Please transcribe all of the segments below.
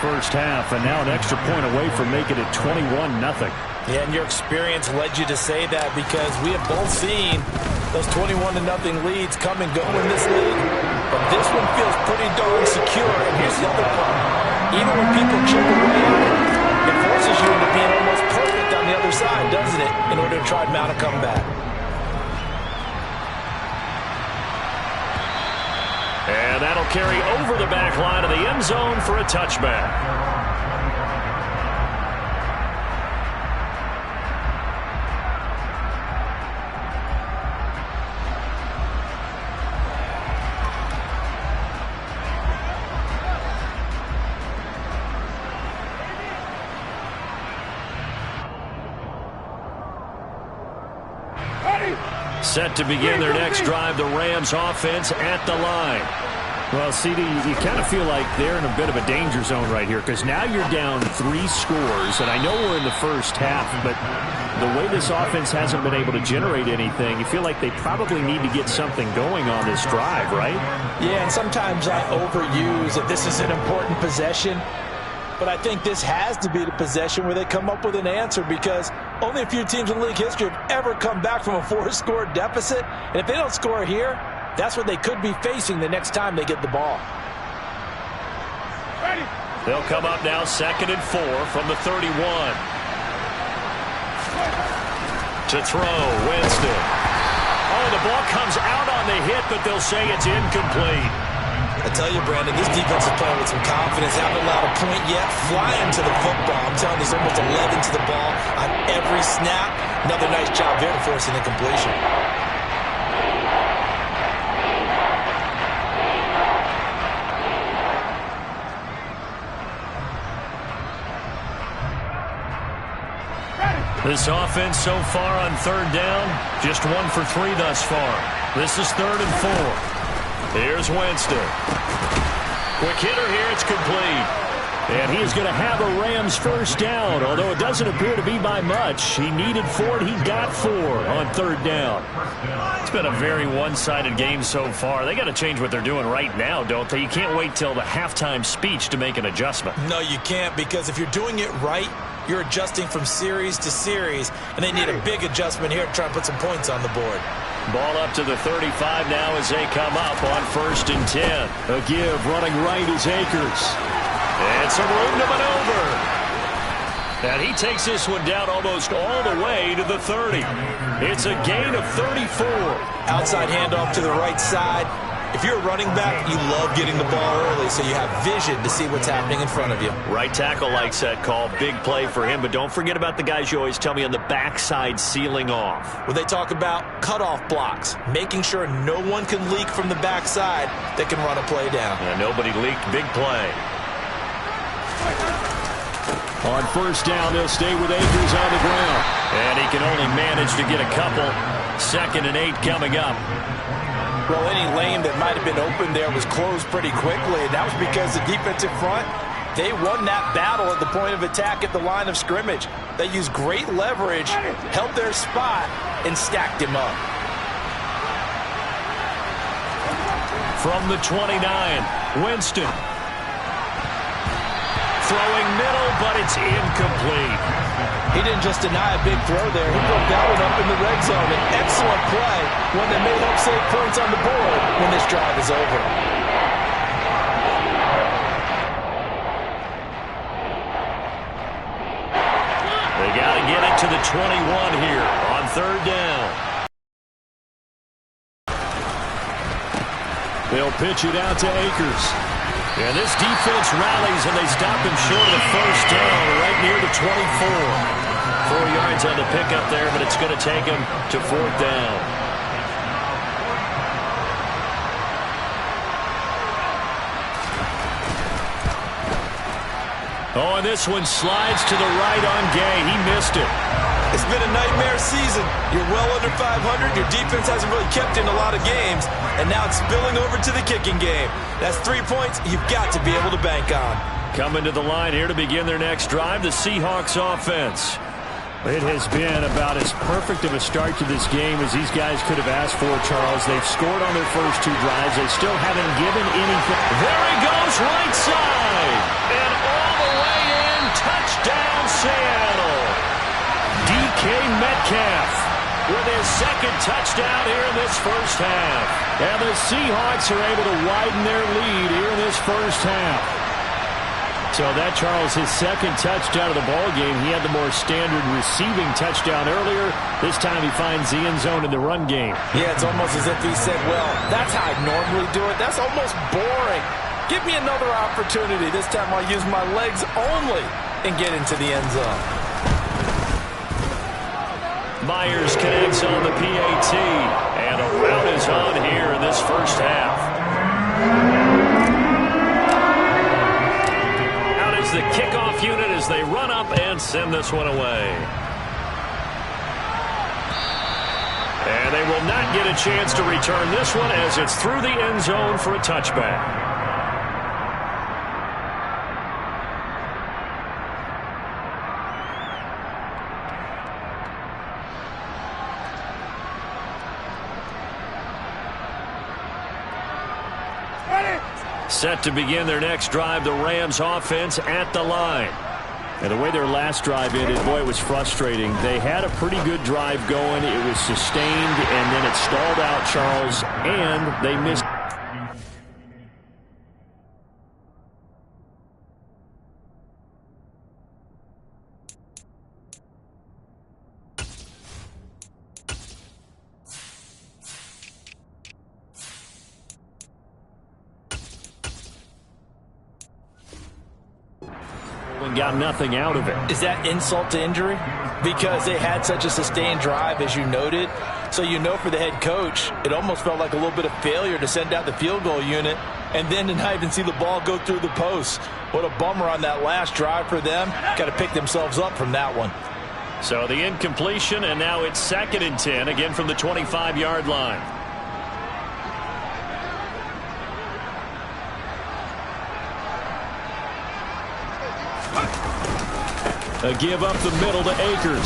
first half, and now an extra point away from making it 21-0. Yeah, and your experience led you to say that, because we have both seen those 21-0 leads come and go in this league. But this one feels pretty darn secure. And here's the other part. Even when people chip away at it, it forces you into being almost perfect on the other side, doesn't it, in order to try to mount a comeback. And that'll carry over the back line of the end zone for a touchback. Set to begin their next drive, the Rams offense at the line. Well, CD, you kind of feel like they're in a bit of a danger zone right here, because now you're down 3 scores, and I know we're in the first half, but the way this offense hasn't been able to generate anything, you feel like they probably need to get something going on this drive, right? Yeah, and sometimes I overuse that this is an important possession. But I think this has to be the possession where they come up with an answer, because only a few teams in league history have ever come back from a 4-score deficit. And if they don't score here, that's what they could be facing the next time they get the ball. They'll come up now 2nd and 4 from the 31. To throw, Winston. Oh, the ball comes out on the hit, but they'll say it's incomplete. I tell you, Brandon, this defense is playing with some confidence. Haven't allowed a point yet. Flying to the football. I'm telling you, there's almost 11 to the ball on every snap. Another nice job there to force an incompletion. This offense so far on 3rd down, just 1 for 3 thus far. This is 3rd and 4. Here's Winston. Quick hitter here, it's complete. And he is going to have a Rams first down, although it doesn't appear to be by much. He needed 4, and he got 4 on 3rd down. It's been a very one-sided game so far. They got to change what they're doing right now, don't they? You can't wait till the halftime speech to make an adjustment. No, you can't, because if you're doing it right, you're adjusting from series to series, and they need a big adjustment here to try and put some points on the board. Ball up to the 35 now as they come up on 1st and 10. A give running right is Akers. And some room to maneuver. And he takes this one down almost all the way to the 30. It's a gain of 34. Outside handoff to the right side. If you're a running back, you love getting the ball early so you have vision to see what's happening in front of you. Right tackle likes that call. Big play for him. But don't forget about the guys you always tell me on the backside sealing off. Well, they talk about cutoff blocks, making sure no one can leak from the backside that can run a play down. And nobody leaked. Big play. On 1st down, they'll stay with Akers on the ground. And he can only manage to get a couple. 2nd and 8 coming up. Well, any lane that might have been open there was closed pretty quickly, and that was because the defensive front, they won that battle at the point of attack at the line of scrimmage. They used great leverage, held their spot, and stacked him up. From the 29, Winston. Throwing middle, but it's incomplete. He didn't just deny a big throw there. He broke that one up in the red zone. An excellent play, one that may help save points on the board when this drive is over. They got to get it to the 21 here on 3rd down. They'll pitch it out to Akers. And this defense rallies, and they stop him short of the 1st down right near the 24. 4 yards on the pickup there, but it's going to take him to 4th down. Oh, and this one slides to the right on Gay. He missed it. It's been a nightmare season. You're well under 500. Your defense hasn't really kept in a lot of games, and now it's spilling over to the kicking game. That's 3 points you've got to be able to bank on. Coming to the line here to begin their next drive, the Seahawks offense. It has been about as perfect of a start to this game as these guys could have asked for, Charles. They've scored on their first 2 drives. They still haven't given anything. There he goes, right side. And all Metcalf with his second touchdown here in this first half. And the Seahawks are able to widen their lead here in this first half. So that, Charles, his second touchdown of the ball game. He had the more standard receiving touchdown earlier. This time he finds the end zone in the run game. Yeah, it's almost as if he said, well, that's how I normally do it. That's almost boring. Give me another opportunity. This time I'll use my legs only and get into the end zone. Myers connects on the PAT, and a rout is on here in this first half. Out is the kickoff unit as they run up and send this one away. And they will not get a chance to return this one as it's through the end zone for a touchback. Set to begin their next drive, the Rams offense at the line. And the way their last drive ended, boy, it was frustrating. They had a pretty good drive going. It was sustained, and then it stalled out, Charles, and they missed. Got nothing out of it. Is that insult to injury? Because they had such a sustained drive, as you noted. So you know for the head coach, it almost felt like a little bit of failure to send out the field goal unit and then to not even see the ball go through the post. What a bummer on that last drive for them. Got to pick themselves up from that one. So the incompletion, and now it's 2nd and 10, again from the 25-yard line. A give up the middle to Akers.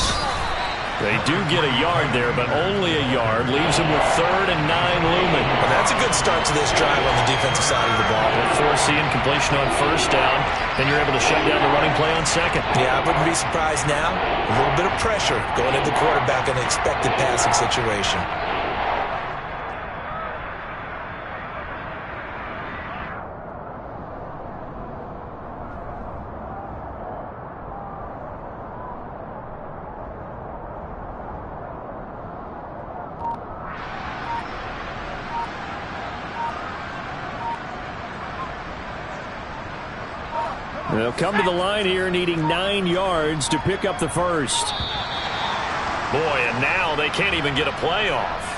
They do get a yard there, but only a yard. Leaves them with 3rd and 9 looming. Well, that's a good start to this drive on the defensive side of the ball. Force the incompletion on 1st down, then you're able to shut down the running play on 2nd. Yeah, I wouldn't be surprised now. A little bit of pressure going into the quarterback in an expected passing situation. They'll come to the line here needing 9 yards to pick up the first. Boy, and now they can't even get a play off.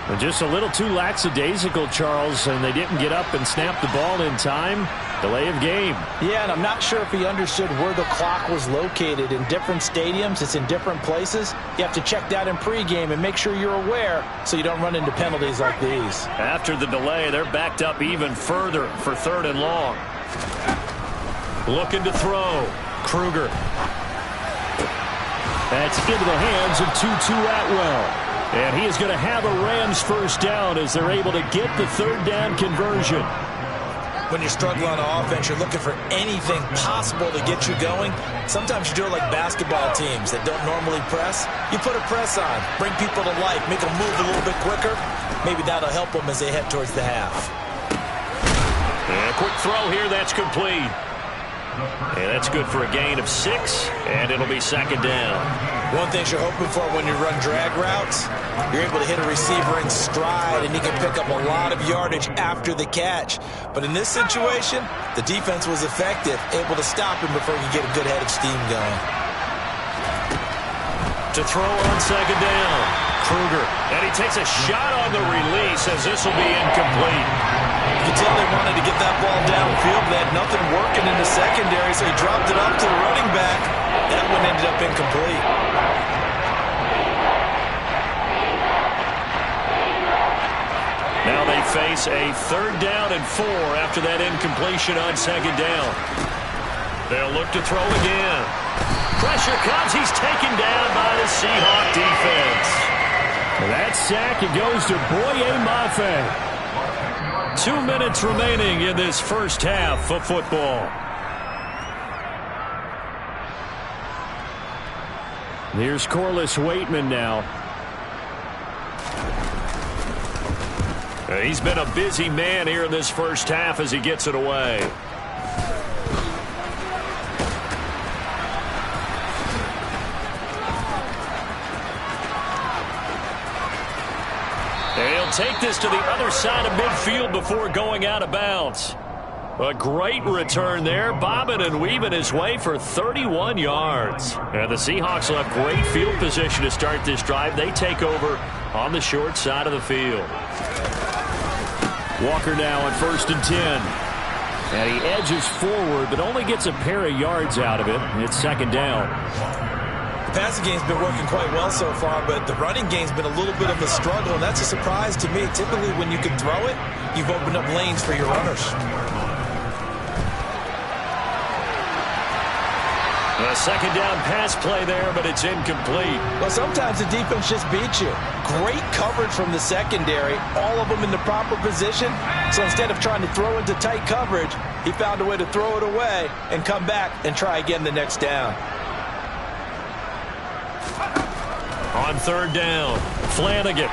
And just a little too lackadaisical, Charles, and they didn't get up and snap the ball in time. Delay of game. Yeah, and I'm not sure if he understood where the clock was located. In different stadiums, it's in different places. You have to check that in pregame and make sure you're aware so you don't run into penalties like these. After the delay, they're backed up even further for 3rd and long. Looking to throw. Kruger. That's into the hands of Tutu Atwell. And he is going to have a Rams first down as they're able to get the 3rd down conversion. When you're struggling on offense, you're looking for anything possible to get you going. Sometimes you do it like basketball teams that don't normally press. You put a press on, bring people to life, make them move a little bit quicker. Maybe that'll help them as they head towards the half. And a quick throw here, that's complete. And that's good for a gain of 6, and it'll be 2nd down. One thing you're hoping for when you run drag routes, you're able to hit a receiver in stride, and he can pick up a lot of yardage after the catch. But in this situation, the defense was effective, able to stop him before he could get a good head of steam going. To throw on 2nd down, Kruger. And he takes a shot on the release as this will be incomplete. You can tell they wanted to get that ball downfield, but they had nothing working in the secondary, so he dropped it up to the running back. That one ended up incomplete. Now they face a 3rd down and 4 after that incompletion on 2nd down. They'll look to throw again. Pressure comes. He's taken down by the Seahawk defense. That sack, it goes to Boye Mafe. 2 minutes remaining in this first half of football. Here's Corliss Waitman now. He's been a busy man here in this first half as he gets it away. And he'll take this to the other side of midfield before going out of bounds. A great return there, bobbing and weaving his way for 31 yards. And the Seahawks will have great field position to start this drive. They take over on the short side of the field. Walker now on 1st and 10. And he edges forward, but only gets a pair of yards out of it. It's 2nd down. The passing game's been working quite well so far, but the running game's been a little bit of a struggle, and that's a surprise to me. Typically, when you can throw it, you've opened up lanes for your runners. A 2nd down pass play there, but it's incomplete. Well, sometimes the defense just beats you. Great coverage from the secondary, all of them in the proper position. So instead of trying to throw into tight coverage, he found a way to throw it away and come back and try again the next down. On 3rd down, Flanagan.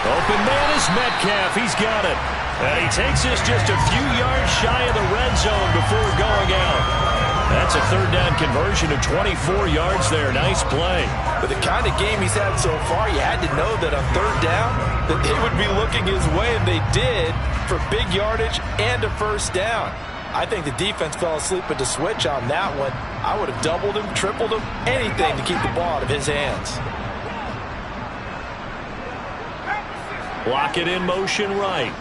Open man is Metcalf. He's got it. And he takes this just a few yards shy of the red zone before going out. That's a 3rd down conversion of 24 yards there. Nice play. With the kind of game he's had so far, you had to know that on 3rd down that they would be looking his way, and they did, for big yardage and a 1st down. I think the defense fell asleep at the switch on that one. I would have doubled him, tripled him, anything to keep the ball out of his hands. Lock it in motion right.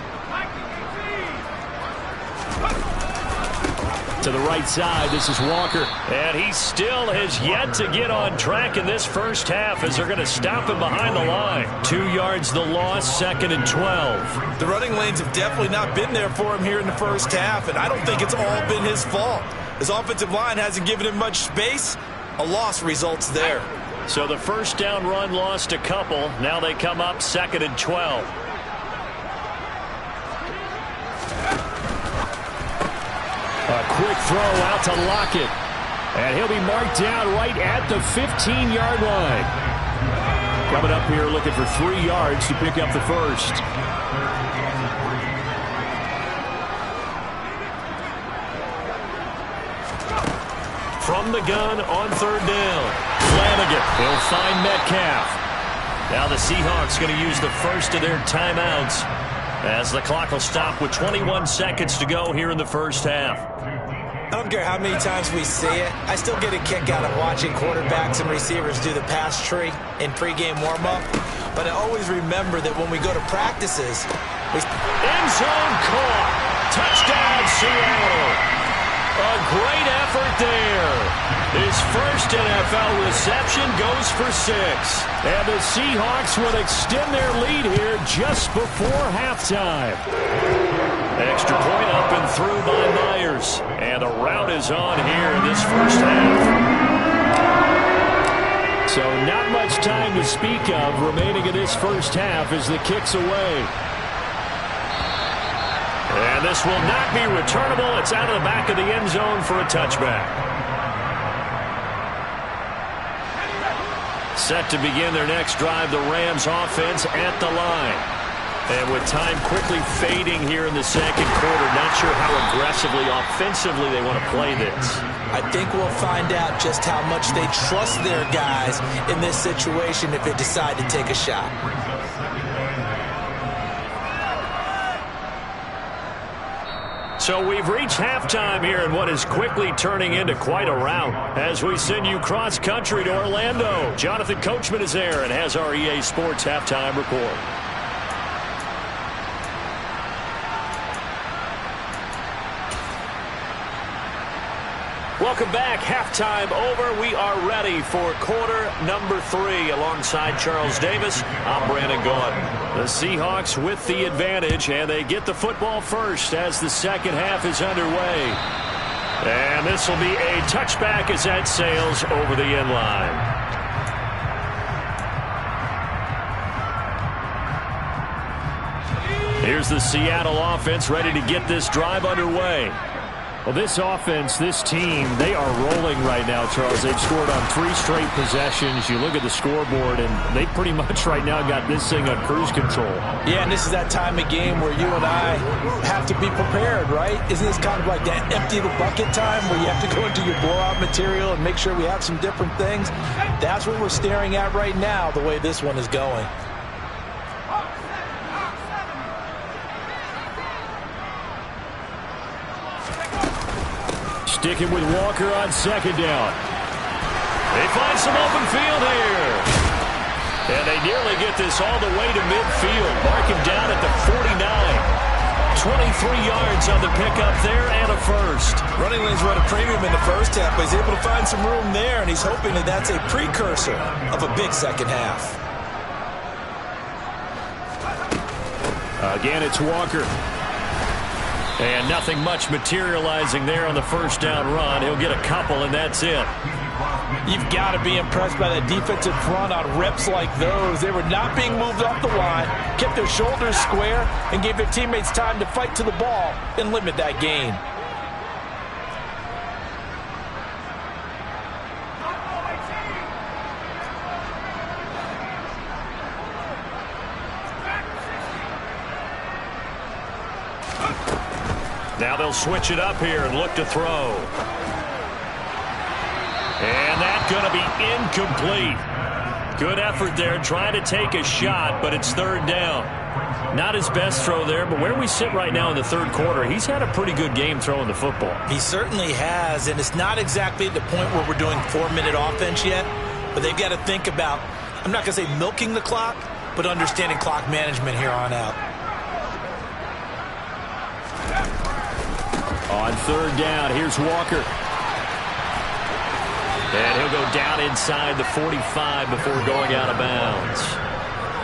To the right side, this is Walker. And he still has yet to get on track in this first half as they're going to stop him behind the line. 2 yards the loss, 2nd and 12. The running lanes have definitely not been there for him here in the first half, and I don't think it's all been his fault. His offensive line hasn't given him much space. A loss results there. So the 1st down run lost a couple. Now they come up 2nd and 12. A quick throw out to Lockett. And he'll be marked down right at the 15-yard line. Coming up here looking for 3 yards to pick up the first. From the gun on 3rd down. Flanagan. He'll find Metcalf. Now the Seahawks going to use the first of their timeouts as the clock will stop with 21 seconds to go here in the first half. I don't care how many times we see it. I still get a kick out of watching quarterbacks and receivers do the pass tree in pregame warm-up. But I always remember that when we go to practices, end zone caught. Touchdown, Seattle. A great effort there. His first NFL reception goes for 6. And the Seahawks will extend their lead here just before halftime. Extra point up and through by Myers. And the route is on here in this first half. So not much time to speak of remaining in this first half as the kick's away. And this will not be returnable. It's out of the back of the end zone for a touchback. Set to begin their next drive, the Rams offense at the line. And with time quickly fading here in the second quarter, not sure how aggressively, offensively they want to play this. I think we'll find out just how much they trust their guys in this situation if they decide to take a shot. So we've reached halftime here in what is quickly turning into quite a rout as we send you cross-country to Orlando. Jonathan Coachman is there and has our EA Sports halftime report. Welcome back. Halftime over. We are ready for quarter number 3. Alongside Charles Davis, I'm Brandon Gaudin. The Seahawks with the advantage, and they get the football first as the second half is underway. And this will be a touchback as that sails over the end line. Here's the Seattle offense ready to get this drive underway. Well, this offense, this team, they are rolling right now, Charles. They've scored on 3 straight possessions. You look at the scoreboard, and they pretty much right now got this thing on cruise control. Yeah, and this is that time of game where you and I have to be prepared, right? Isn't this kind of like that empty the bucket time where you have to go into your blowout material and make sure we have some different things? That's what we're staring at right now, the way this one is going. Sticking with Walker on second down. They find some open field here. And they nearly get this all the way to midfield. Mark him down at the 49. 23 yards on the pickup there and a first. Running lanes run a premium in the first half, but he's able to find some room there, and he's hoping that that's a precursor of a big second half. Again, it's Walker. And nothing much materializing there on the first down run. He'll get a couple, and that's it. You've got to be impressed by that defensive front on reps like those. They were not being moved off the line, kept their shoulders square, and gave their teammates time to fight to the ball and limit that gain. Now they'll switch it up here and look to throw. And that's going to be incomplete. Good effort there, trying to take a shot, but it's third down. Not his best throw there, but where we sit right now in the third quarter, he's had a pretty good game throwing the football. He certainly has, and it's not exactly at the point where we're doing 4-minute offense yet, but they've got to think about, I'm not going to say milking the clock, but understanding clock management here on out. On third down, here's Walker. And he'll go down inside the 45 before going out of bounds.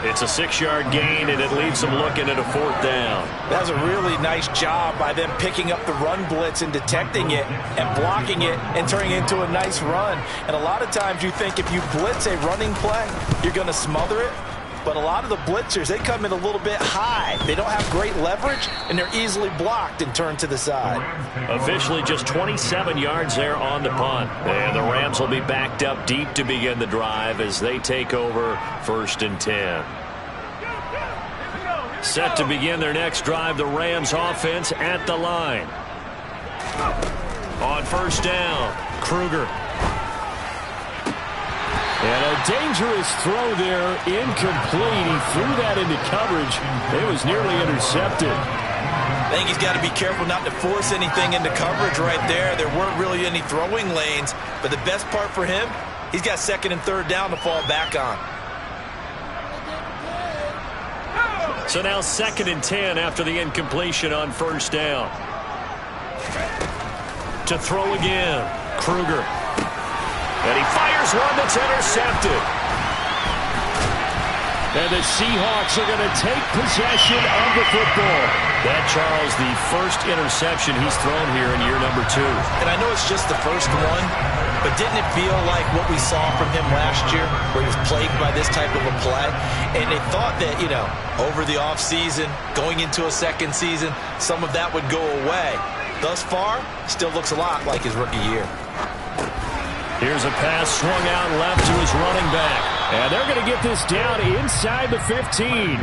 It's a 6-yard gain, and it leaves them looking at a fourth down. That was a really nice job by them picking up the run blitz and detecting it and blocking it and turning it into a nice run. And a lot of times you think if you blitz a running play, you're going to smother it. But a lot of the blitzers, they come in a little bit high. They don't have great leverage, and they're easily blocked and turned to the side. Officially just 27 yards there on the punt. And the Rams will be backed up deep to begin the drive as they take over 1st and 10. Set to begin their next drive, the Rams offense at the line. On first down, Kruger. And a dangerous throw there, incomplete. He threw that into coverage. It was nearly intercepted. I think he's got to be careful not to force anything into coverage right there. There weren't really any throwing lanes, but the best part for him, he's got 2nd and 3rd down to fall back on. So now 2nd and 10 after the incompletion on first down. To throw again, Kruger. And he fires one that's intercepted. And the Seahawks are going to take possession of the football. That, Charles, the first interception he's thrown here in year number 2. And I know it's just the first one, but didn't it feel like what we saw from him last year, where he was plagued by this type of a play? And they thought that, you know, over the offseason, going into a second season, some of that would go away. Thus far, still looks a lot like his rookie year. Here's a pass swung out left to his running back. And they're going to get this down inside the 15.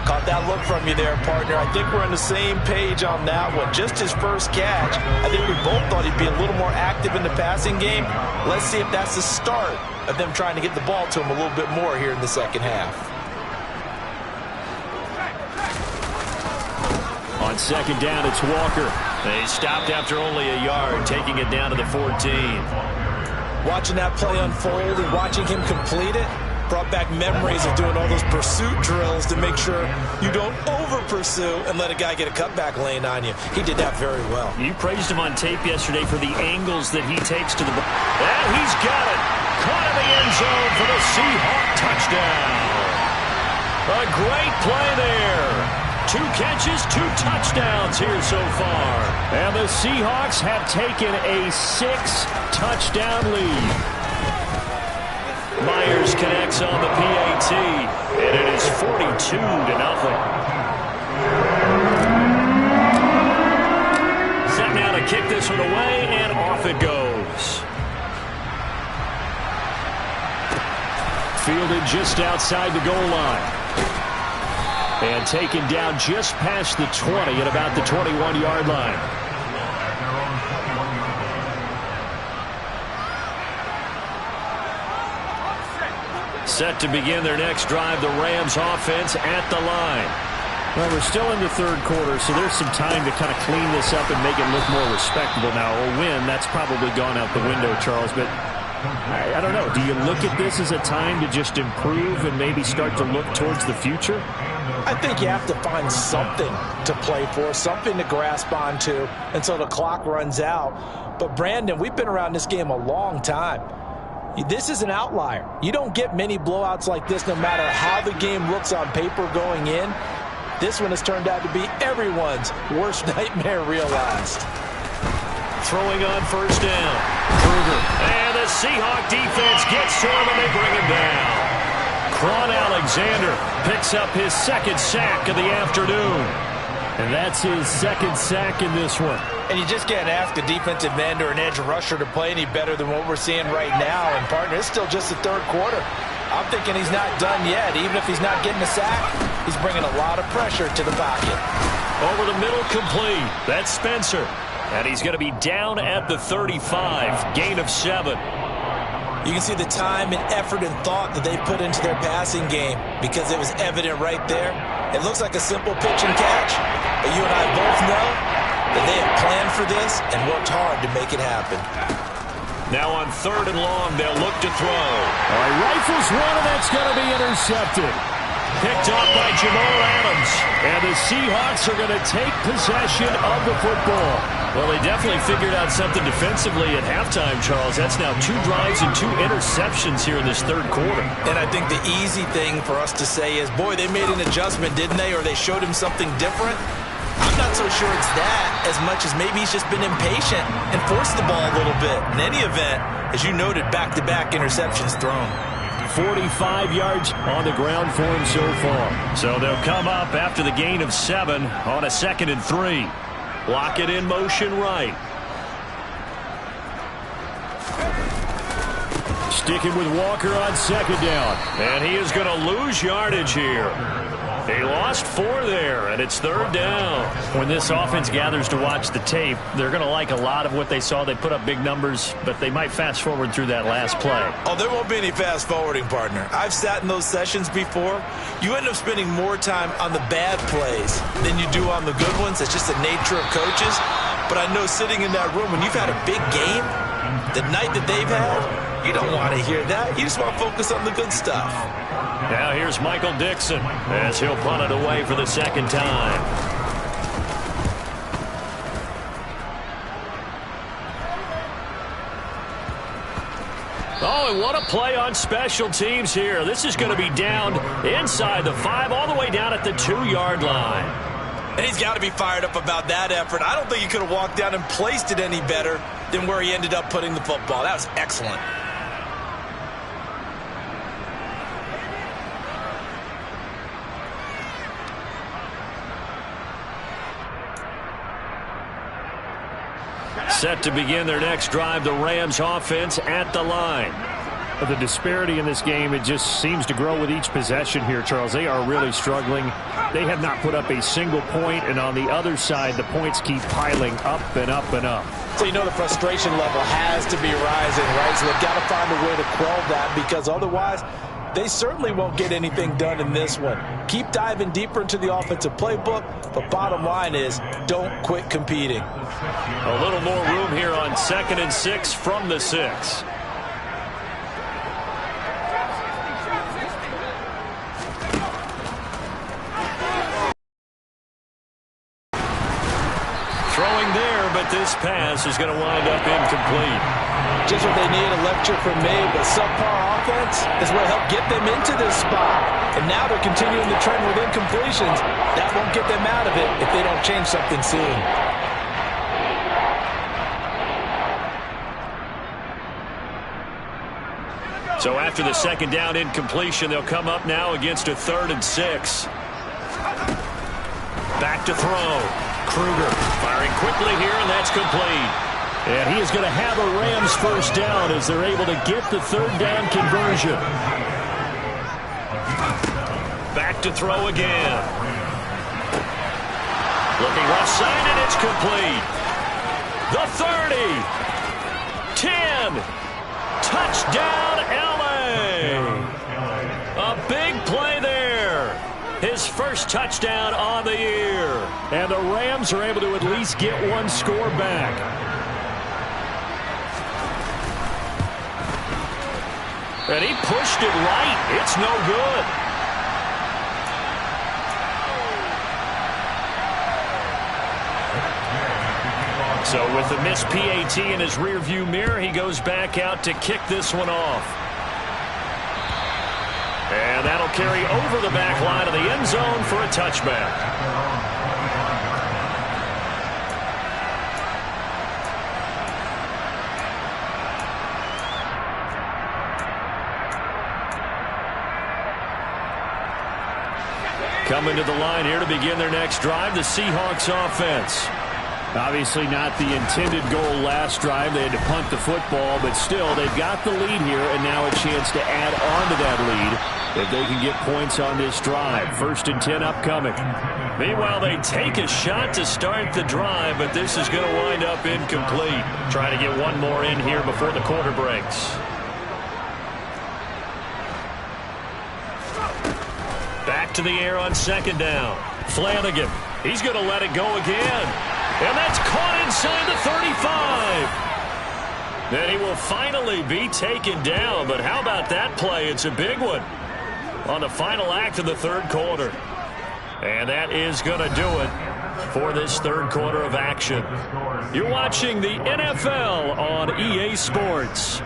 Caught that look from you there, partner. I think we're on the same page on that one. Just his first catch. I think we both thought he'd be a little more active in the passing game. Let's see if that's the start of them trying to get the ball to him a little bit more here in the second half. On second down, it's Walker. They stopped after only a yard, taking it down to the 14. Watching that play unfold and watching him complete it brought back memories of doing all those pursuit drills to make sure you don't over-pursue and let a guy get a cutback lane on you. He did that very well. You praised him on tape yesterday for the angles that he takes to the ball. And he's got it. Caught in the end zone for the Seahawk touchdown. A great play there. 2 catches, 2 touchdowns here so far. And the Seahawks have taken a 6-touchdown lead. Myers connects on the PAT, and it is 42-0. Set now to kick this one away, and off it goes. Fielded just outside the goal line. And taken down just past the 20 at about the 21-yard line. Set to begin their next drive, the Rams offense at the line. Well, we're still in the third quarter, so there's some time to kind of clean this up and make it look more respectable now. A win, that's probably gone out the window, Charles, but I don't know. Do you look at this as a time to just improve and maybe start to look towards the future? I think you have to find something to play for, something to grasp onto until the clock runs out. But, Brandon, we've been around this game a long time. This is an outlier. You don't get many blowouts like this no matter how the game looks on paper going in. This one has turned out to be everyone's worst nightmare realized. Throwing on first down. Kruger. And the Seahawk defense gets to him and they bring him down. Quan Alexander picks up his second sack of the afternoon. And that's his second sack in this one. And you just can't ask a defensive end or an edge rusher to play any better than what we're seeing right now. And, partner, it's still just the third quarter. I'm thinking he's not done yet. Even if he's not getting a sack, he's bringing a lot of pressure to the pocket. Over the middle, complete. That's Spencer. And he's going to be down at the 35. Gain of 7. You can see the time and effort and thought that they put into their passing game because it was evident right there. It looks like a simple pitch and catch, but you and I both know that they have planned for this and worked hard to make it happen. Now on third and long, they'll look to throw. All right, rifles one, and that's going to be intercepted. Picked off by Jamal Adams. And the Seahawks are going to take possession of the football. Well, they definitely figured out something defensively at halftime, Charles. That's now 2 drives and 2 interceptions here in this third quarter. And I think the easy thing for us to say is, boy, they made an adjustment, didn't they? Or they showed him something different. I'm not so sure it's that as much as maybe he's just been impatient and forced the ball a little bit. In any event, as you noted, back-to-back interceptions thrown. 45 yards on the ground for him so far. So they'll come up after the gain of 7 on a 2nd and 3. Lock it in motion right. Sticking with Walker on 2nd down. And he is going to lose yardage here. He lost 4 there, and it's 3rd down. When this offense gathers to watch the tape, they're going to like a lot of what they saw. They put up big numbers, but they might fast forward through that last play. Oh, there won't be any fast forwarding, partner. I've sat in those sessions before. You end up spending more time on the bad plays than you do on the good ones. It's just the nature of coaches. But I know sitting in that room, when you've had a big game, the night that they've had, you don't want to hear that. You just want to focus on the good stuff. Now here's Michael Dixon as he'll punt it away for the 2nd time. Oh, and what a play on special teams here. This is going to be down inside the 5, all the way down at the 2-yard line. And he's got to be fired up about that effort. I don't think he could have walked down and placed it any better than where he ended up putting the football. That was excellent. Set to begin their next drive, the Rams offense at the line. But the disparity in this game, it just seems to grow with each possession here, Charles. They are really struggling. They have not put up a single point, and on the other side, the points keep piling up and up and up. So you know the frustration level has to be rising, right? So they've got to find a way to quell that, because otherwise they certainly won't get anything done in this one. Keep diving deeper into the offensive playbook, but bottom line is don't quit competing. A little more room here on 2nd and 6 from the 6. Throwing there, but this pass is going to wind up incomplete. Just what they need, a lecture from me, but subpar offense is what helped get them into this spot. And now they're continuing the trend with incompletions. That won't get them out of it if they don't change something soon. So after the 2nd down incompletion, they'll come up now against a 3rd and 6. Back to throw. Kruger firing quickly here, and that's complete. And he is going to have a Rams first down as they're able to get the third down conversion. Back to throw again. Looking left side, and it's complete. The 30. 10. Touchdown, L.A. A big play there. His first touchdown on the year. And the Rams are able to at least get one score back. And he pushed it right. It's no good. So with the missed PAT in his rearview mirror, he goes back out to kick this one off. And that'll carry over the back line of the end zone for a touchback. Coming to the line here to begin their next drive, the Seahawks offense. Obviously not the intended goal last drive. They had to punt the football, but still they've got the lead here and now a chance to add on to that lead if they can get points on this drive. 1st and 10 upcoming. Meanwhile, they take a shot to start the drive, but this is going to wind up incomplete. Trying to get one more in here before the quarter breaks. Back to the air on 2nd down. Flanagan. He's going to let it go again. And that's caught inside the 35. Then he will finally be taken down. But how about that play? It's a big one on the final act of the 3rd quarter. And that is going to do it for this 3rd quarter of action. You're watching the NFL on EA Sports.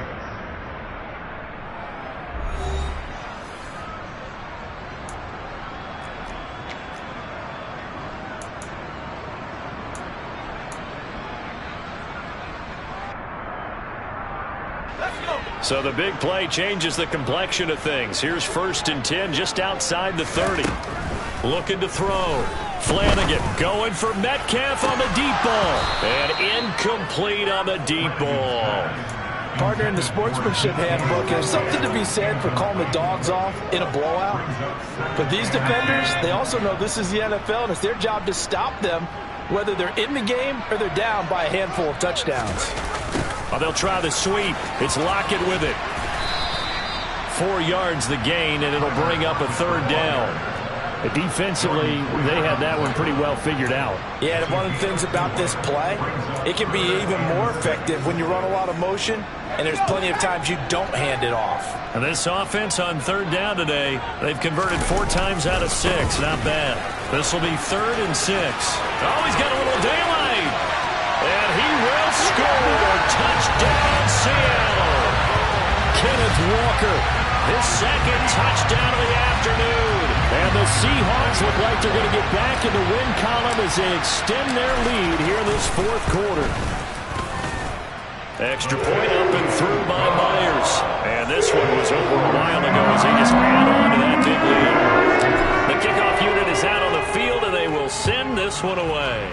So the big play changes the complexion of things. Here's 1st and 10 just outside the 30. Looking to throw. Flanagan going for Metcalf on the deep ball. And incomplete on the deep ball. Partner, in the sportsmanship handbook, there's something to be said for calling the dogs off in a blowout. But these defenders, they also know this is the NFL, and it's their job to stop them, whether they're in the game or they're down by a handful of touchdowns. Oh, they'll try the sweep. It's Lockett with it. 4 yards the gain, and it'll bring up a 3rd down. Defensively, they had that one pretty well figured out. Yeah, and one of the things about this play, it can be even more effective when you run a lot of motion, and there's plenty of times you don't hand it off. And this offense on 3rd down today, they've converted 4 times out of 6. Not bad. This will be 3rd and 6. Oh, he's got a little daylight. And he will score. Touchdown, Seattle. Kenneth Walker, his 2nd touchdown of the afternoon. And the Seahawks look like they're going to get back in the win column as they extend their lead here in this 4th quarter. Extra point up and through by Myers. And this one was over a while ago as they just add on to that big lead. The kickoff unit is out on the field, and they will send this one away.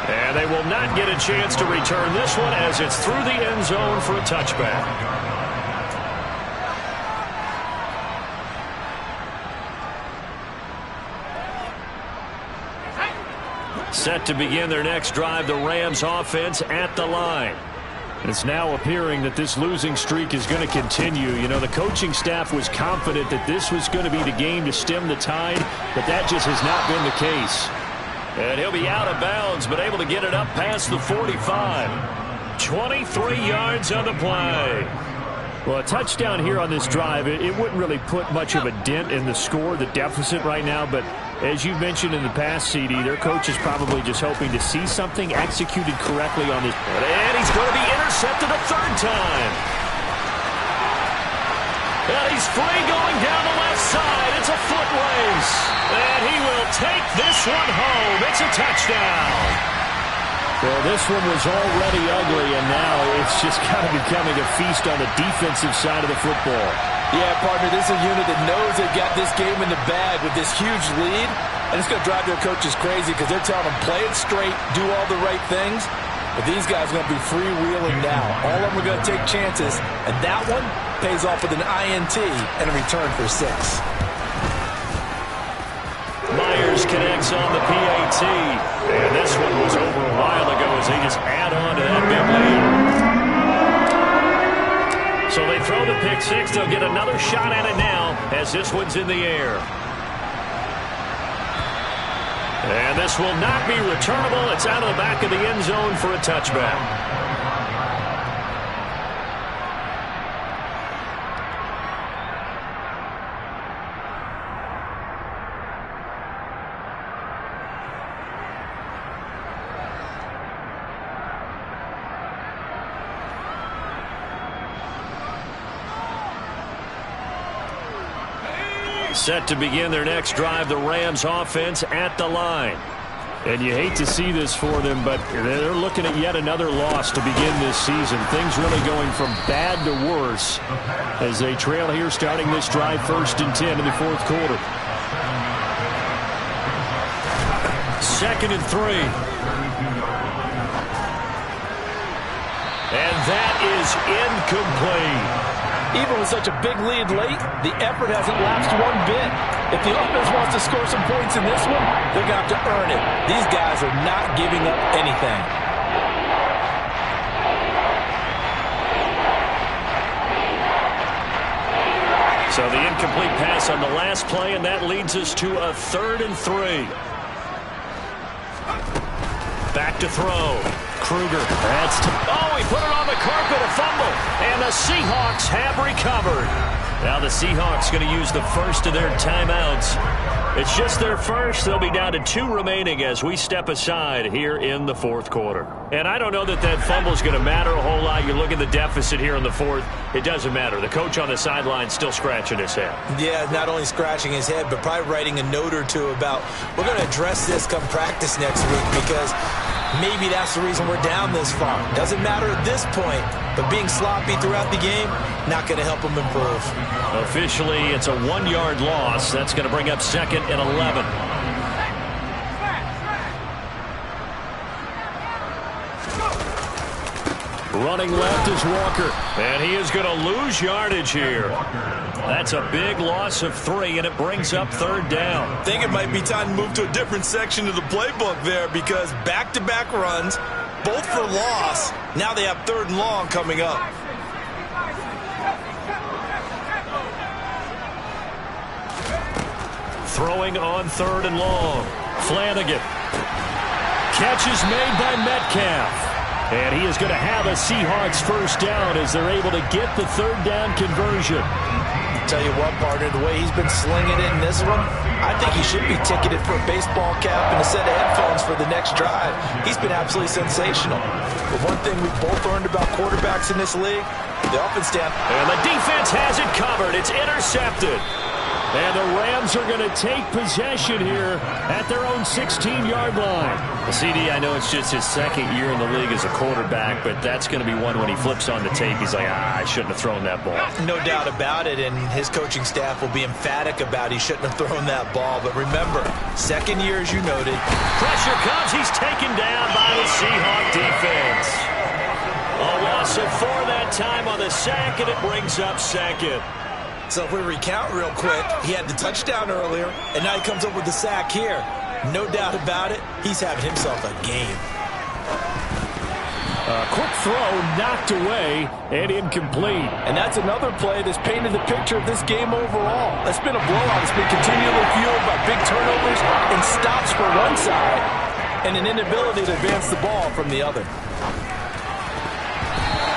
And they will not get a chance to return this one as it's through the end zone for a touchback. Set to begin their next drive, the Rams offense at the line. It's now appearing that this losing streak is going to continue. You know, the coaching staff was confident that this was going to be the game to stem the tide, but that just has not been the case. And he'll be out of bounds, but able to get it up past the 45. 23 yards on the play. Well, a touchdown here on this drive, it wouldn't really put much of a dent in the score, the deficit right now, but as you mentioned in the past, CD, their coach is probably just hoping to see something executed correctly on this. And he's going to be intercepted a 3rd time. And he's free going down the left side. It's a foot race. And he will take this one home. It's a touchdown. Well, this one was already ugly, and now it's just kind of becoming a feast on the defensive side of the football. Yeah, partner, this is a unit that knows they've got this game in the bag with this huge lead, And it's going to drive their coaches crazy because they're telling them, play it straight, do all the right things. But these guys are going to be freewheeling now. All of them are going to take chances. And that one pays off with an INT and a return for 6. Myers connects on the PAT. And this one was over a while ago as they just add on to that big lead. So they throw the pick 6. They'll get another shot at it now as this one's in the air. And this will not be returnable. It's out of the back of the end zone for a touchback. Set to begin their next drive, the Rams offense at the line. And you hate to see this for them, but they're looking at yet another loss to begin this season. Things really going from bad to worse as they trail here starting this drive 1st and 10 in the 4th quarter. 2nd and 3. And that is incomplete. Even with such a big lead late, the effort hasn't lapsed one bit. If the offense wants to score some points in this one, they're going to have to earn it. These guys are not giving up anything. So the incomplete pass on the last play, and that leads us to a 3rd and 3. Back to throw. Kruger. Oh, he put it on the carpet, a fumble. And the Seahawks have recovered. Now the Seahawks going to use the first of their timeouts. It's just their first. They'll be down to 2 remaining as we step aside here in the 4th quarter. And I don't know that that fumble is going to matter a whole lot. You look at the deficit here in the 4th. It doesn't matter. The coach on the sideline still scratching his head. Yeah, not only scratching his head, but probably writing a note or two about, we're going to address this come practice next week because maybe that's the reason we're down this far. Doesn't matter at this point, but being sloppy throughout the game, not going to help them improve. Officially, it's a 1-yard loss. That's going to bring up 2nd and 11. Running left is Walker, and he is going to lose yardage here. That's a big loss of 3, and it brings up 3rd down. I think it might be time to move to a different section of the playbook there because back-to-back runs, both for loss. Now they have 3rd and long coming up. Throwing on 3rd and long. Flanagan. Catch is made by Metcalf. And he is going to have a Seahawks first down as they're able to get the 3rd down conversion. Tell you what, partner, the way he's been slinging it in this one, I think he should be ticketed for a baseball cap and a set of headphones for the next drive. He's been absolutely sensational. But one thing we've both learned about quarterbacks in this league, the offense down. And the defense has it covered. It's intercepted. And the Rams are going to take possession here at their own 16-yard line. The CD, I know it's just his 2nd year in the league as a quarterback, but that's going to be one when he flips on the tape. He's like, I shouldn't have thrown that ball. No doubt about it, and his coaching staff will be emphatic about he shouldn't have thrown that ball. But remember, 2nd year, as you noted. Pressure comes. He's taken down by the Seahawk defense. A loss of 4 that time on the sack, and it brings up 2nd. So if we recount real quick, he had the touchdown earlier, and now he comes up with the sack here. No doubt about it, he's having himself a game. A quick throw knocked away and incomplete. And that's another play that's painted the picture of this game overall. It's been a blowout. It's been continually fueled by big turnovers and stops for one side and an inability to advance the ball from the other.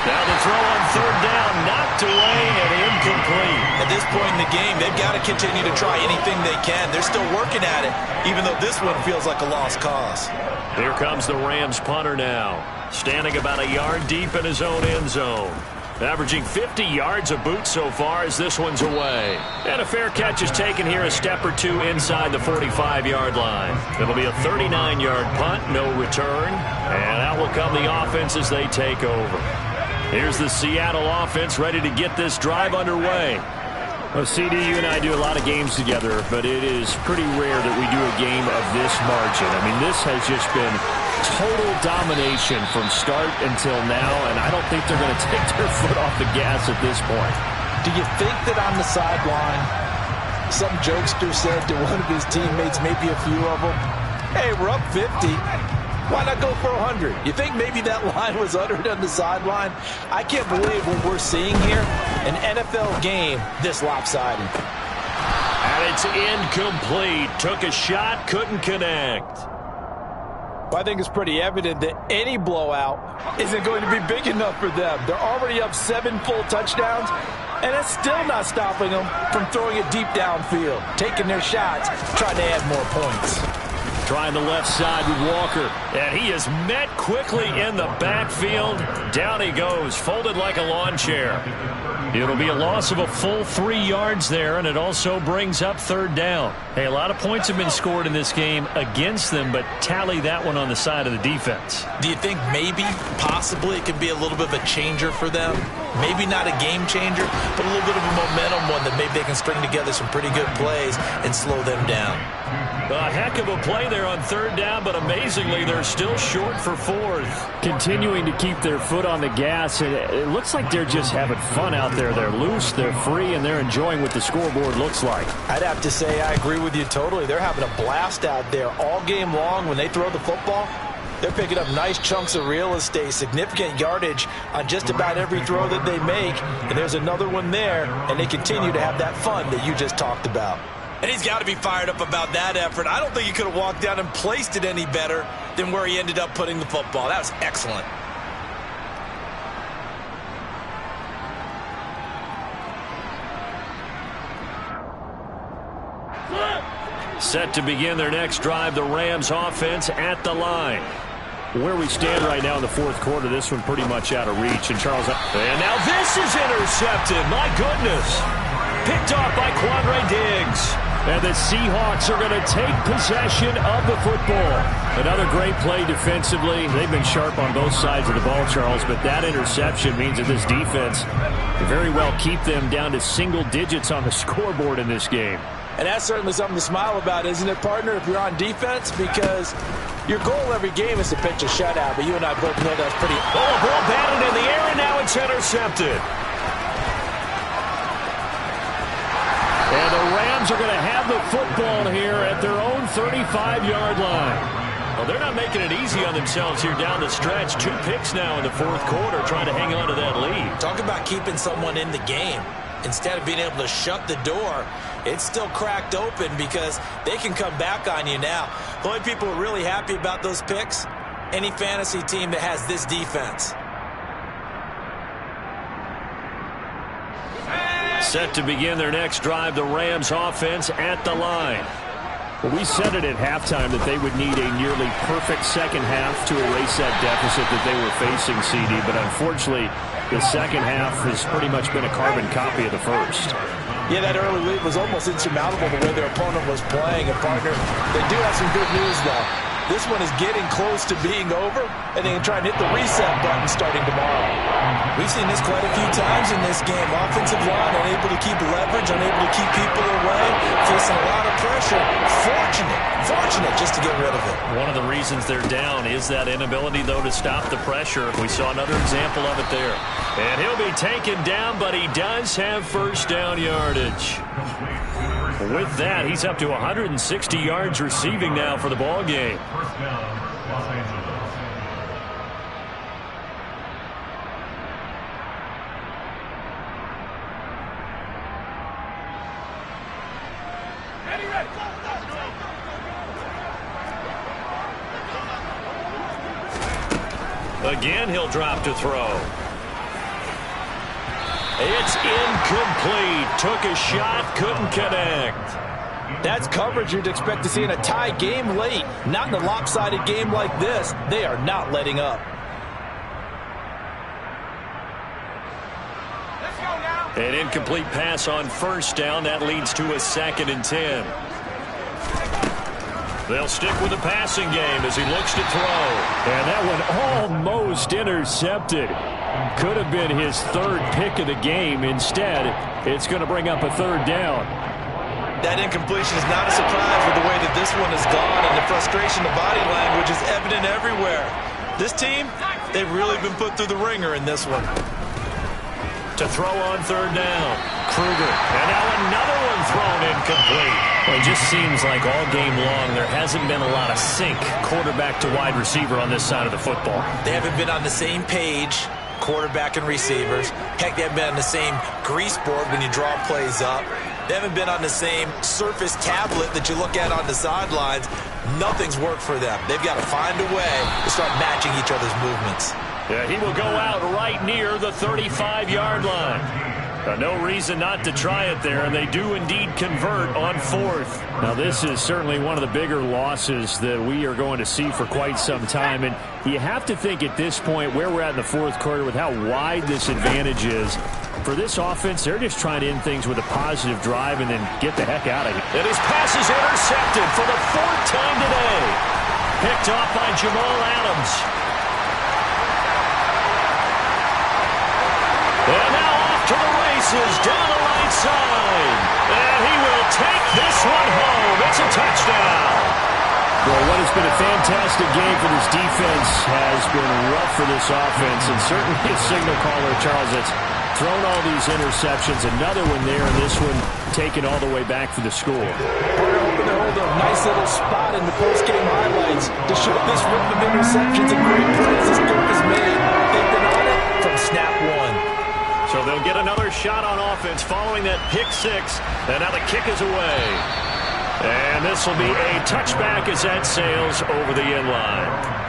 Now the throw on 3rd down, knocked away and incomplete. At this point in the game, they've got to continue to try anything they can. They're still working at it, even though this one feels like a lost cause. Here comes the Rams punter now, standing about a yard deep in his own end zone. Averaging 50 yards a boot so far as this one's away. And a fair catch is taken here a step or 2 inside the 45-yard line. It'll be a 39-yard punt, no return. And out will come the offense as they take over. Here's the Seattle offense ready to get this drive underway. Well, CD, you and I do a lot of games together, but it is pretty rare that we do a game of this margin. I mean, this has just been total domination from start until now, and I don't think they're going to take their foot off the gas at this point. Do you think that on the sideline, some jokester said to one of his teammates, maybe a few of them, hey, we're up 50. Why not go for 100? You think maybe that line was uttered on the sideline? I can't believe what we're seeing here. An NFL game this lopsided. And it's incomplete. Took a shot, couldn't connect. Well, I think it's pretty evident that any blowout isn't going to be big enough for them. They're already up 7 full touchdowns, and it's still not stopping them from throwing it deep downfield, taking their shots, trying to add more points. Trying the left side with Walker. And he is met quickly in the backfield. Down he goes, folded like a lawn chair. It'll be a loss of a full 3 yards there, and it also brings up third down. Hey, a lot of points have been scored in this game against them, but tally that one on the side of the defense. Do you think maybe, possibly, it could be a little bit of a changer for them? Maybe not a game changer, but a little bit of a momentum one that maybe they can string together some pretty good plays and slow them down. A heck of a play there on third down, but amazingly, they're still short for fourth. Continuing to keep their foot on the gas, and it looks like they're just having fun out there. They're loose, they're free, and they're enjoying what the scoreboard looks like. I'd have to say I agree with you totally. They're having a blast out there all game long when they throw the football. They're picking up nice chunks of real estate, significant yardage on just about every throw that they make. And there's another one there, and they continue to have that fun that you just talked about. And he's got to be fired up about that effort. I don't think he could have walked down and placed it any better than where he ended up putting the football. That was excellent. Set to begin their next drive, the Rams offense at the line. Where we stand right now in the fourth quarter, this one pretty much out of reach. And Charles, and now this is intercepted. My goodness. Picked off by Quandre Diggs. And the Seahawks are going to take possession of the football. Another great play defensively. They've been sharp on both sides of the ball, Charles, but that interception means that this defense can very well keep them down to single digits on the scoreboard in this game. And that's certainly something to smile about, isn't it, partner, if you're on defense? Because your goal every game is to pitch a shutout, but you and I both know that's pretty... Oh, a ball batted in the air, and now it's intercepted. And the Rams are going to have the football here at their own 35-yard line. Well, they're not making it easy on themselves here down the stretch. 2 picks now in the fourth quarter trying to hang on to that lead. Talk about keeping someone in the game. Instead of being able to shut the door, it's still cracked open because they can come back on you now. The only people who are really happy about those picks, any fantasy team that has this defense. Set to begin their next drive, the Rams offense at the line. Well, we said it at halftime that they would need a nearly perfect second half to erase that deficit that they were facing, CD, but unfortunately, the second half has pretty much been a carbon copy of the first. Yeah, that early lead was almost insurmountable the way their opponent was playing. And, partner, they do have some good news, though. This one is getting close to being over, and they can try and hit the reset button starting tomorrow. We've seen this quite a few times in this game. Offensive line unable to keep leverage, unable to keep people away, facing a lot of pressure. Fortunate just to get rid of it. One of the reasons they're down is that inability, though, to stop the pressure. We saw another example of it there. And he'll be taken down, but he does have first down yardage. With that, he's up to 160 yards receiving now for the ball game. Again, he'll drop to throw. It's incomplete. Took a shot, couldn't connect. That's coverage you'd expect to see in a tie game late. Not in a lopsided game like this. They are not letting up. An incomplete pass on first down. That leads to a 2nd and 10. They'll stick with the passing game as he looks to throw. And that one almost intercepted. Could have been his third pick of the game. Instead, it's going to bring up a third down. That incompletion is not a surprise with the way that this one has gone, and the frustration, the body language is evident everywhere. This team, they've really been put through the ringer in this one. To throw on third down, Kruger. And now another one thrown incomplete. Well, it just seems like all game long there hasn't been a lot of sync quarterback to wide receiver on this side of the football. They haven't been on the same page, quarterback and receivers. Heck, they haven't been on the same grease board when you draw plays up. They haven't been on the same surface tablet that you look at on the sidelines. Nothing's worked for them. They've got to find a way to start matching each other's movements. Yeah, he will go out right near the 35-yard line. No reason not to try it there, and they do indeed convert on fourth. Now, this is certainly one of the bigger losses that we are going to see for quite some time, and you have to think at this point where we're at in the fourth quarter with how wide this advantage is. For this offense, they're just trying to end things with a positive drive and then get the heck out of here. And his pass is intercepted for the fourth time today. Picked off by Jamal Adams. And now off to the races down the right side. And he will take this one home. It's a touchdown. Well, what has been a fantastic game for this defense has been rough for this offense, and certainly a signal caller, Charles, that's thrown all these interceptions. Another one there, and this one taken all the way back for the score. We're hoping to hold a nice little spot in the post-game highlights to show this run of interceptions and great plays this group has made. They've been on it from snap one. So they'll get another shot on offense following that pick six. And now the kick is away. And this will be a touchback as that sails over the end line.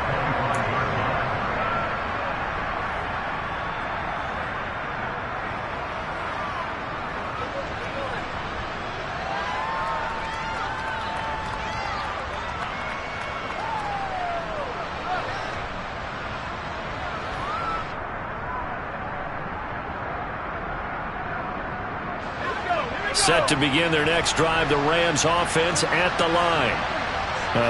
Set to begin their next drive, the Rams offense at the line.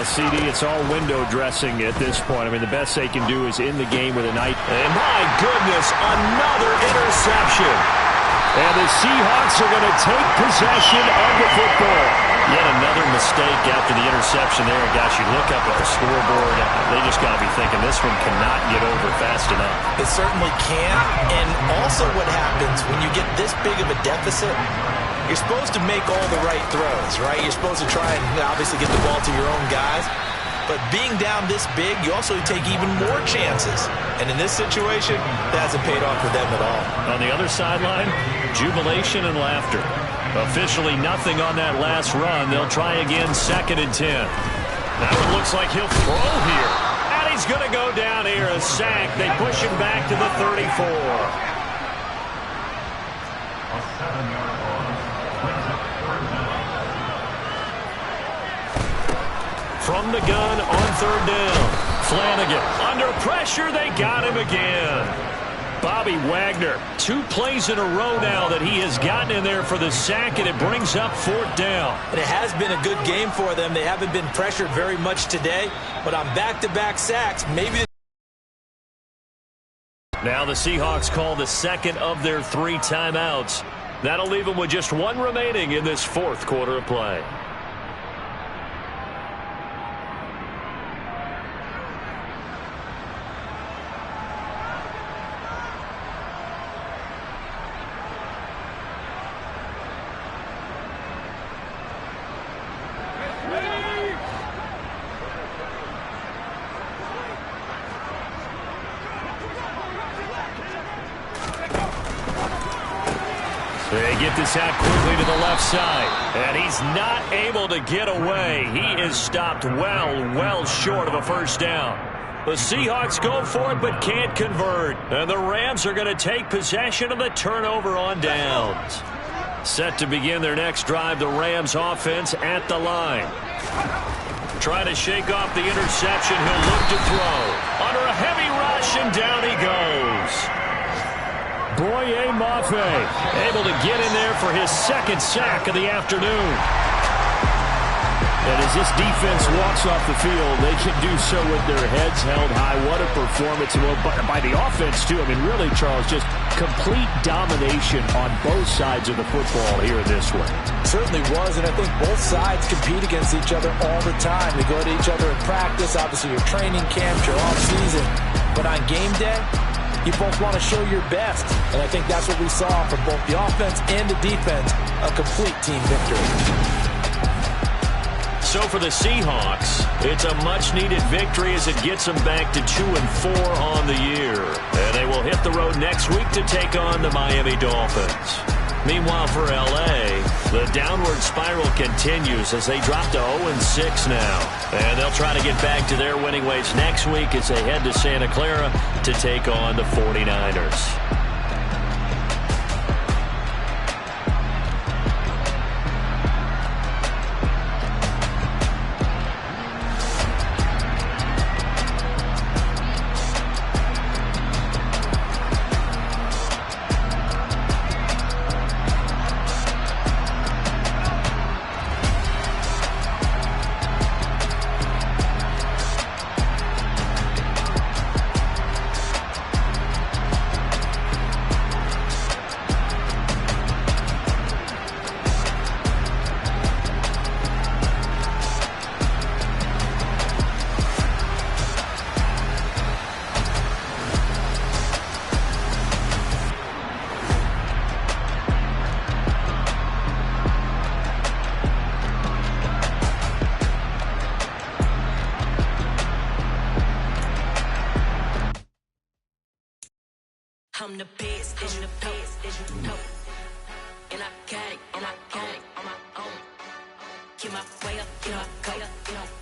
CD, it's all window dressing at this point. I mean, the best they can do is in the game with a night. And my goodness, another interception. And the Seahawks are going to take possession of the football. Yet another mistake after the interception there. Gosh, you look up at the scoreboard, they just got to be thinking this one cannot get over fast enough. It certainly can. And also what happens when you get this big of a deficit, you're supposed to make all the right throws, right? You're supposed to try and obviously get the ball to your own guys. But being down this big, you also take even more chances. And in this situation, that hasn't paid off for them at all. On the other sideline, jubilation and laughter. Officially nothing on that last run. They'll try again, 2nd and 10. Now it looks like he'll throw here. And he's going to go down here, a sack. They push him back to the 34. From the gun on 3rd down. Flanagan under pressure. They got him again. Bobby Wagner, 2 plays in a row now that he has gotten in there for the sack, and it brings up 4th down. And it has been a good game for them. They haven't been pressured very much today, but on back-to-back sacks, maybe. Now the Seahawks call the 2nd of their 3 timeouts. That'll leave them with just 1 remaining in this 4th quarter of play. They get this out quickly to the left side, and he's not able to get away. He is stopped well short of a 1st down. The Seahawks go for it but can't convert, and the Rams are going to take possession of the turnover on downs. Set to begin their next drive, the Rams offense at the line. Trying to shake off the interception, he'll look to throw. Under a heavy rush, and down he goes. Boye Mafe able to get in there for his 2nd sack of the afternoon. And as this defense walks off the field, they can do so with their heads held high. What a performance by the offense, too. I mean, really, Charles, just complete domination on both sides of the football here in this one. Certainly was, and I think both sides compete against each other all the time. They go to each other in practice, obviously your training camp, your off-season. But on game day, you both want to show your best. And I think that's what we saw from both the offense and the defense, a complete team victory. So for the Seahawks, it's a much-needed victory as it gets them back to 2-4 on the year. And they will hit the road next week to take on the Miami Dolphins. Meanwhile, for L.A., the downward spiral continues as they drop to 0-6 now. And they'll try to get back to their winning ways next week as they head to Santa Clara to take on the 49ers. I'm the best, and the best, and you know. And I got it, and I got it on my own. Get my way up, get my go,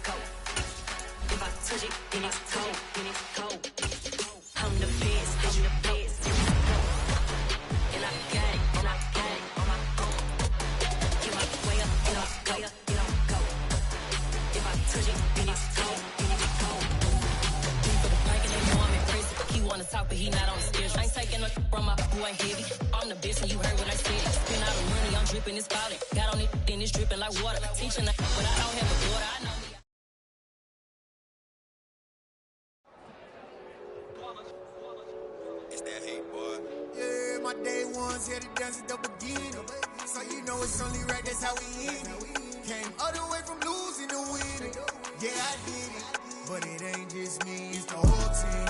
go. If I touch it, then it's cold, then it's cold. I'm the best, and the best, and you know. And I got it, and I got it on my own. Get my way up, get my go. If I touch it, then it's cold, then it's cold. For the prank and they know I'm impressive. He wanna talk, but he not on the schedule. I ain't taking no from my boy heavy. I'm the best and you heard what I said. Spend all the money, I'm dripping, it's spouting. Got on it, then it's dripping like water. Teaching that, but I don't have a daughter, I know me. It's that hate, boy. Yeah, my day ones here to dance at the beginning. So you know it's only right, that's how we end it. Came all the way from losing to winning. Yeah, I did it. But it ain't just me, it's the whole team.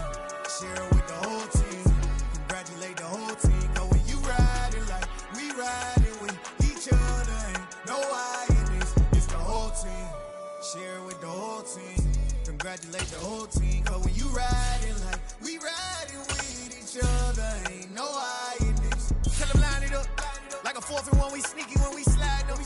Share with the whole team. Congratulate the whole team. Cause when you riding like we riding with each other, ain't no I in this. It's the whole team. Share with the whole team. Congratulate the whole team. Cause when you riding like we riding with each other, ain't no I in this. Tell them line it up. Like a 4th and 1, we sneaky when we slide up.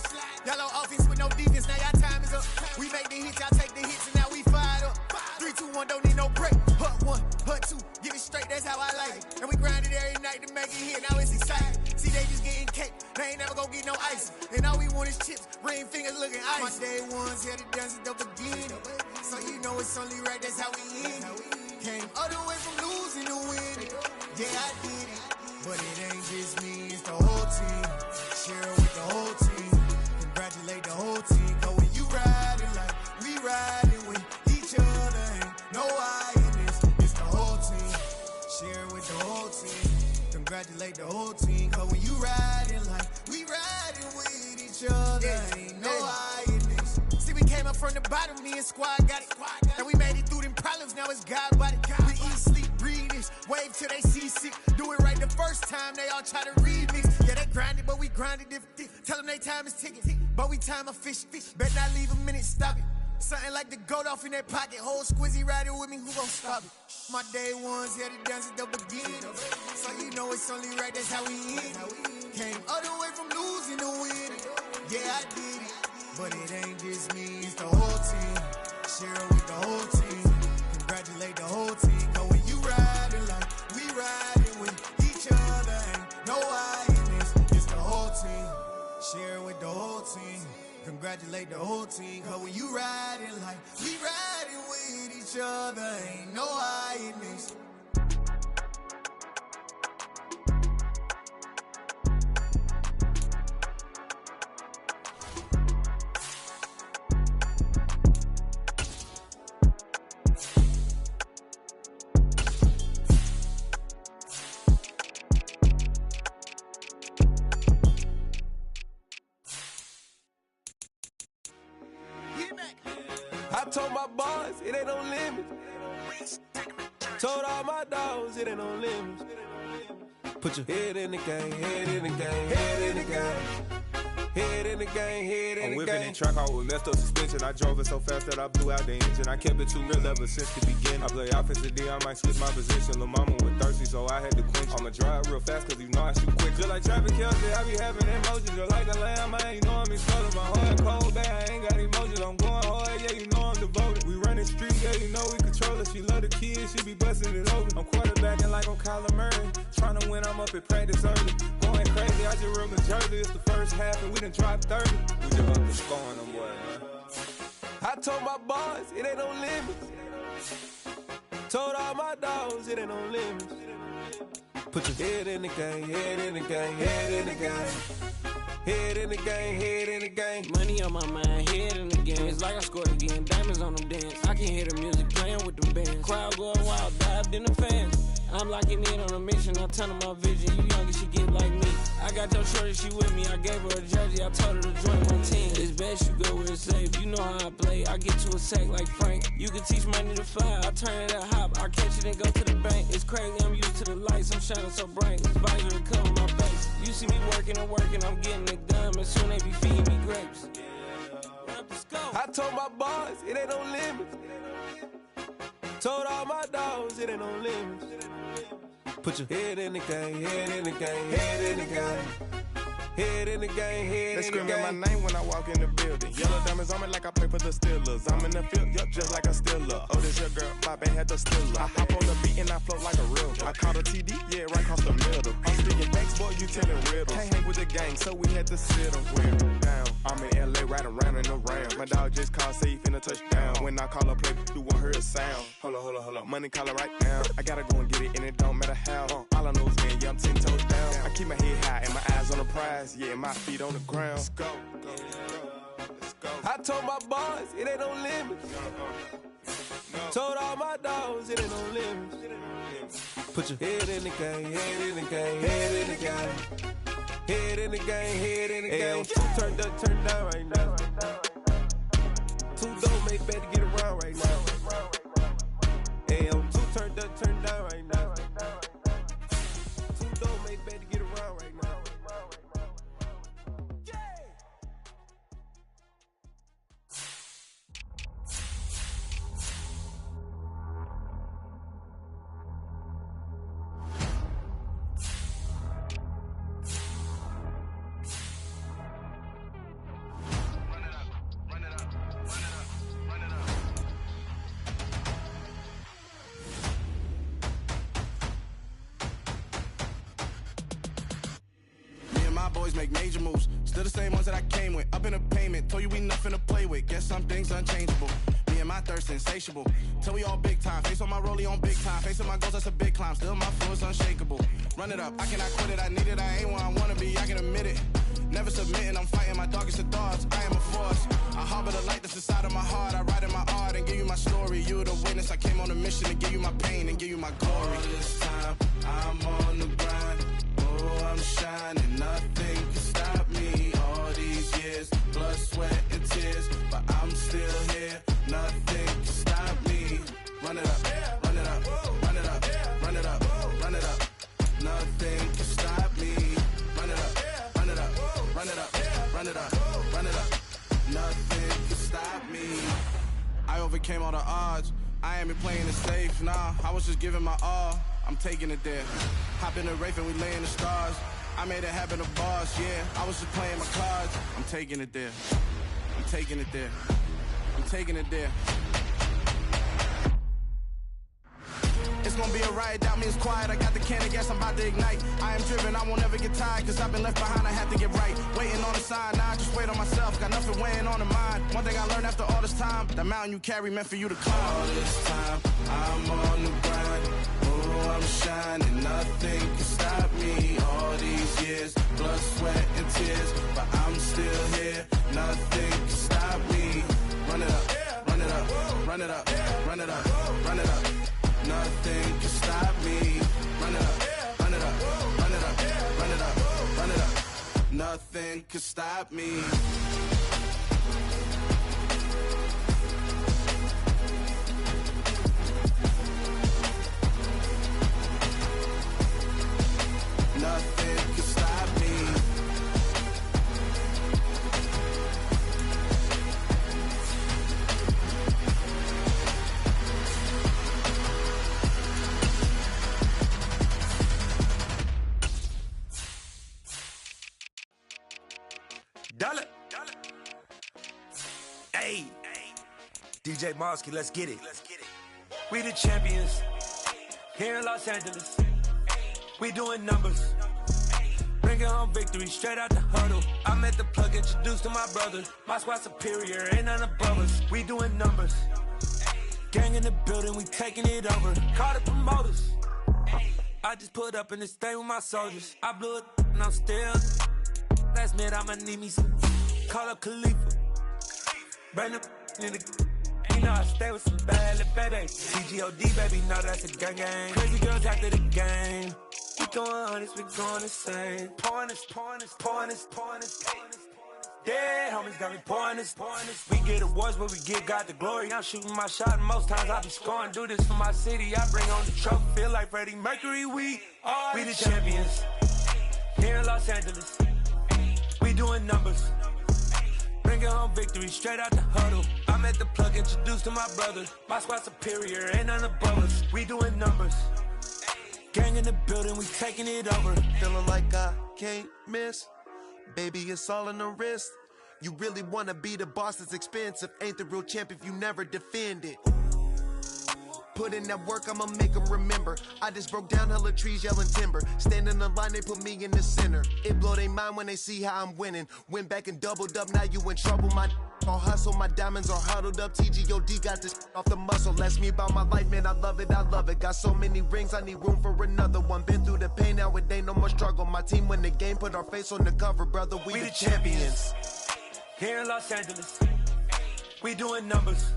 Y'all on offense with no defense, now y'all time is up. We make the hits, y'all take the hits, and now we fired up. 3, 2, 1, don't need no break. Hut 1, hut 2, get it straight, that's how I like it. And we grind it every night to make it hit, now it's exciting. See, they just getting cake, they ain't never gonna get no ice. And all we want is chips, ring fingers looking ice. My day ones here to dance at the beginning. So you know it's only right, that's how we end it. Came all the way from losing to winning. Yeah, I did it. But it ain't just me, it's the whole team. Share with the whole team. Congratulate the whole team. Cause when you riding like we riding with each other, ain't no I in this. It's the whole team. Share with the whole team. Congratulate the whole team. Cause when you riding like we riding with each other, ain't no I in this. See, we came up from the bottom, me and squad got it. And we made it through them problems, now it's God body. We eat, sleep, breathe this. Wave till they see sick. Do it right the first time, they all try to remix. Yeah, they grinded, but we grinded different. Tell them they time is ticking, but we time a fish. Bet not leave a minute, stop it. Something like the goat off in their pocket. Whole squizzy riding with me, who gon' stop it? My day ones here to dance at the beginning. So you know it's only right, that's how we end it. Came all the way from losing to winning. Yeah, I did it. But it ain't just me, it's the whole team. Share with the whole team. Congratulate the whole team. Cause when you riding like we riding with each other, ain't no I in this. It's the whole team. Share with the whole team. Congratulate the whole team. Cause when you riding like we riding with each other, ain't no I in this. Told all my dogs it ain't no limits. Put your head in the game, head in the game, head in the game. Head in the game, head in the game. I'm whipping and track out with messed up suspension. I drove it so fast that I blew out the engine. I kept it too real ever since the beginning. I play offensive D, I might switch my position. Lil' mama was thirsty, so I had to quench. I'ma drive real fast, cause you know I shoot quick. Just like traffic Kelsey, I be having emotions. Just like a lamb, I ain't know I'm exploding. My heart cold, bad, I ain't got emotions. I'm going hard, yeah, you know I'm devoted. We running street, yeah, you know we control it. She love the kids, she be busting it over. I'm quarterbacking like I'm Kyler Murray. Trying to win, I'm up at practice early. Going crazy, I just rode the jersey. It's the first half and we done dropped 30. We just up to scoring them, boy, man. I told my boys, it ain't no limits. Told all my dogs, it ain't no limits. Put your head in the game, head in the game, head in the game. Head in the game, head in the game. Money on my mind, head in the game. It's like I scored again, diamonds on them dance. I can hear the music playing with them bands. Crowd going wild, dived in the fans. I'm locking in on a mission, I'm turning my vision. You young and she get like me. I got your shorty, she with me. I gave her a jersey, I told her to join my team. It's best you go where it's safe. You know how I play, I get to a sack like Frank. You can teach money to fly, I turn it at hop. I catch it and go to the bank. It's crazy, I'm used to the lights, I'm shining so bright. This visor cover my face. You see me working and working, I'm getting it done. And soon they be feeding me grapes. I told my boys, it ain't no limits. Told all my dogs, it ain't no limits. Put your head in the game, head in the game, head in the game. Head in the game, head in the game. They screaming my name when I walk in the building. Yellow diamonds on me like I play for the Steelers. I'm in the field, yup, just like a Steeler. Oh, this your girl, my band had the Steeler. I hop on the beat and I float like a real. I caught a TD, yeah, right across the middle. I'm speaking thanks, boy, you telling riddles. Can't hang with the gang, so we had to sit them down. I'm in LA, riding around in the round. My dog just called, say he finna touch down. When I call a play, you won't hear a sound. Hold up, money caller right now. I gotta go and get it, and it don't matter how. All I know is, man, yeah, I'm 10 toes down. I keep my head high and my eyes on the prize. Yeah, my feet on the ground. Let's go. I told my boys, it ain't no limits. Told all my dogs, it ain't no limits. Put your head in the game, head in the game, head in the game. Head in the game, head in the game. Two turned up, turned down right now. Two don't make bad to get around right now. Hey, two turned up, turned down right now. Two don't make bad to get around right now. Boys make major moves, still the same ones that I came with. Up in a payment, told you we nothing to play with. Guess some things unchangeable. Me and my thirst insatiable. Till we all big time. Face on my rollie on big time. Face on my goals, that's a big climb. Still my flow is unshakable. Run it up, I cannot quit it. I need it, I ain't where I wanna be. I can admit it. Never submitting, I'm fighting my darkest of thoughts. I am a force. I harbor the light that's inside of my heart. I write in my art and give you my story. You the witness. I came on a mission to give you my pain and give you my glory. All this time, I'm on the grind. Oh, I'm shining, nothing can stop me. All these years, blood, sweat, and tears, but I'm still here. Nothing can stop me. Run it up, run it up, run it up, run it up, run it up. Nothing can stop me. Run it up, run it up, run it up, run it up, run it up. Nothing can stop me. I overcame all the odds. I ain't been playing it safe, nah. I was just giving my all. I'm taking it there. Hop in the Wraith and we lay in the stars. I made it happen to boss, yeah. I was just playing my cards. I'm taking it there. I'm taking it there. I'm taking it there. It's gonna be a riot, doubt me it's quiet. I got the can of gas, I'm about to ignite. I am driven, I won't ever get tired, cause I've been left behind, I have to get right. Waiting on the sign, now I just wait on myself. Got nothing weighing on the mind. One thing I learned after all this time, the mountain you carry meant for you to climb. All this time, I'm on the grind. Oh, I'm shining, nothing can stop me. All these years, blood, sweat, and tears, but I'm still here. Nothing can stop me. Run it up, run it up, run it up, run it up, run it up. Nothing can stop me. Run it up, run it up, run it up, run it up, run it up. Nothing can stop me. Dollar. Hey. DJ Mosky, let's get it. We the champions. Here in Los Angeles. We doing numbers. Bringing home victory straight out the huddle. I'm at the plug, introduced to my brother. My squad superior, ain't none above us. We doing numbers. Gang in the building, we taking it over. Call the promoters. I just put up in this thing with my soldiers. I blew it and I'm still. Last minute I'ma need me some. Call up Khalifa. Bring them in the. You know I stay with some bad little baby. TGOD baby, know that's a gang gang. Crazy girls after the game. We going honest, we going insane. Pouring this. Yeah, homies got me pouring this. We get awards, but we give God the glory. I'm shooting my shot, and most times I be scoring. Do this for my city, I bring on the trophy. Feel like Freddie Mercury, we the champions. Here in Los Angeles, we doing numbers. Bringing home victory straight out the huddle. I'm at the plug, introduced to my brother. My squad superior, ain't none above us. We doing numbers. Gang in the building, we taking it over. Feeling like I can't miss. Baby, it's all in the wrist. You really wanna be the boss, it's expensive. Ain't the real champ if you never defend it. Put in that work, I'ma make them remember. I just broke down hella trees, yelling timber. Stand in the line, they put me in the center. It blow their mind when they see how I'm winning. Went back and doubled up, now you in trouble. My all hustle, my diamonds are huddled up. TGOD got this off the muscle. Ask me about my life, man, I love it. Got so many rings, I need room for another one. Been through the pain, now it ain't no more struggle. My team win the game, put our face on the cover, brother. We the champions. Here in Los Angeles, we doing numbers.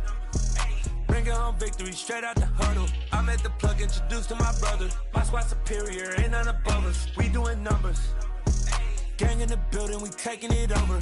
Bringing home victory straight out the huddle. I'm at the plug, introduced to my brother. My squad superior, ain't none above us. We doing numbers. Gang in the building, we taking it over.